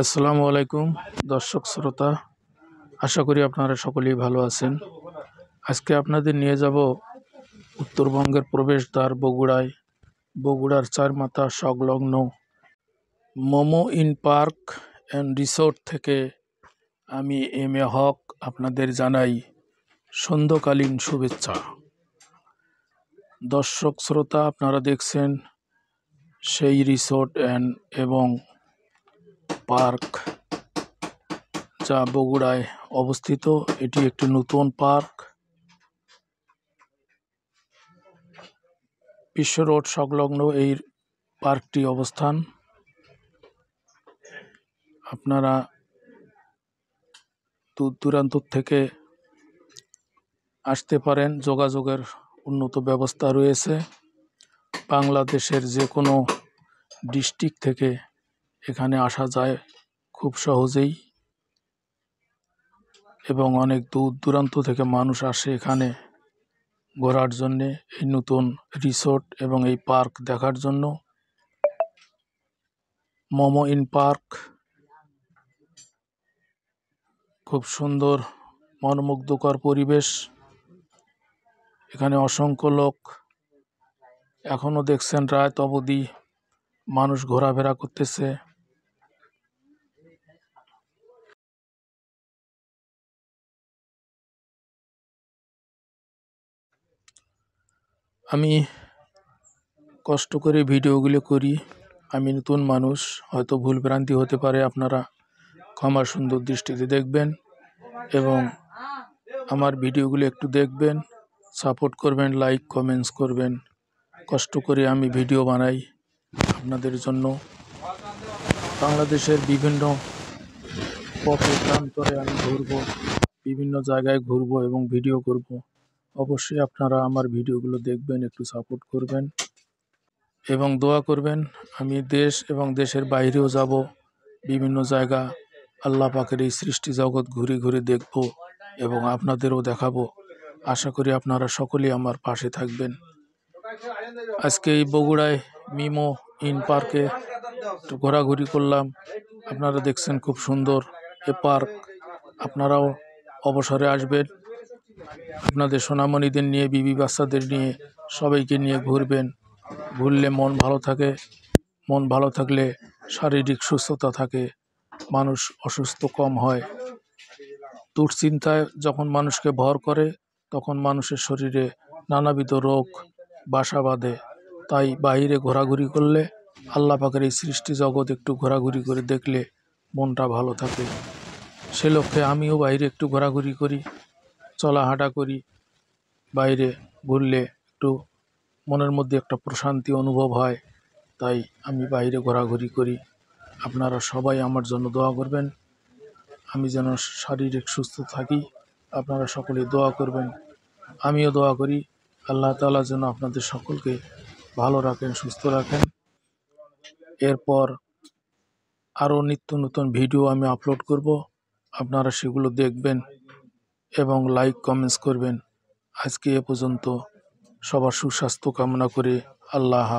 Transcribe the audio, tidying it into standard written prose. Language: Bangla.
আসসালামু আলাইকুম দর্শক শ্রোতা, আশা করি আপনারা সকলেই ভালো আছেন। আজকে আপনাদের নিয়ে যাব উত্তরবঙ্গের প্রবেশদ্বার বগুড়ার চারমাথা সংলগ্ন momo in park and resort থেকে আমি এম এ হক আপনাদের জানাই সন্ধ্যাকালীন শুভেচ্ছা। দর্শক শ্রোতা, আপনারা দেখছেন সেই রিসোর্ট এবং পার্ক যা বগুড়ায় অবস্থিত। এটি একটি নতুন পার্ক, বিশ্ব রোড সংলগ্ন এই পার্কটি অবস্থান। আপনারা দূর দূরান্ত থেকে আসতে পারেন, যোগাযোগের উন্নত ব্যবস্থা রয়েছে। বাংলাদেশের যে কোনো ডিস্ট্রিক্ট থেকে এখানে আসা যায় খুব সহজেই, এবং অনেক দূর দূরান্ত থেকে মানুষ আসে এখানে ঘোরার জন্যে, এই নতুন রিসোর্ট এবং এই পার্ক দেখার জন্য। মোমো ইন পার্ক খুব সুন্দর, মনোমুগ্ধকর পরিবেশ। এখানে অসংখ্য লোক, এখনো দেখছেন রাত অবধি মানুষ ঘোরাফেরা করতেছে। আমি কষ্ট করে ভিডিওগুলো করি, আমি নতুন মানুষ, হয়তো ভুল ভ্রান্তি হতে পারে, আপনারা ক্ষমা সুন্দর দৃষ্টিতে দেখবেন এবং আমার ভিডিওগুলো একটু দেখবেন, সাপোর্ট করবেন, লাইক কমেন্টস করবেন। কষ্ট করে আমি ভিডিও বানাই আপনাদের জন্য। বাংলাদেশের বিভিন্ন পথে প্রান্তরে আমি ঘুরবো, বিভিন্ন জায়গায় ঘুরবো এবং ভিডিও করব। অবশ্যই আপনারা আমার ভিডিওগুলো দেখবেন, একটু সাপোর্ট করবেন এবং দোয়া করবেন। আমি দেশ এবং দেশের বাইরেও যাব, বিভিন্ন জায়গা আল্লাহ পাকের এই সৃষ্টি জগৎ ঘুরে ঘুরে দেখব এবং আপনাদেরও দেখাবো। আশা করি আপনারা সকলেই আমার পাশে থাকবেন। আজকে এই বগুড়ায় মিমো ইন পার্কে একটু ঘোরাঘুরি করলাম। আপনারা দেখছেন খুব সুন্দর এ পার্ক। আপনারাও অবসরে আসবেন, আপনাদের সোনামণিদের নিয়ে, বিবি বাচ্চাদের নিয়ে, সবাইকে নিয়ে ঘুরবেন। ঘুরলে মন ভালো থাকে, মন ভালো থাকলে শারীরিক সুস্থতা থাকে, মানুষ অসুস্থ কম হয়। দুশ্চিন্তায় যখন মানুষকে ভর করে, তখন মানুষের শরীরে নানাবিধ রোগ বাসা বাঁধে। তাই বাইরে ঘোরাঘুরি করলে, আল্লাহ পাকের এই সৃষ্টি জগৎ একটু ঘোরাঘুরি করে দেখলে মনটা ভালো থাকে। সে লক্ষ্যে আমিও বাইরে একটু ঘোরাঘুরি করি, চলাহাঁটা করি। বাইরে ঘুরলে একটু মনের মধ্যে একটা প্রশান্তি অনুভব হয়, তাই আমি বাইরে ঘোরাঘুরি করি। আপনারা সবাই আমার জন্য দোয়া করবেন, আমি যেন শারীরিক সুস্থ থাকি। আপনারা সকলে দোয়া করবেন, আমিও দোয়া করি। আল্লাহ তাআলা যেন আপনাদের সকলকে ভালো রাখেন, সুস্থ রাখেন। এরপর আরও নিত্য নতুন ভিডিও আমি আপলোড করব, আপনারা সেগুলো দেখবেন এবং লাইক কমেন্টস করবেন। আজকে এ পর্যন্ত, সবার সুস্বাস্থ্য কামনা করে আল্লাহ হাফেজ।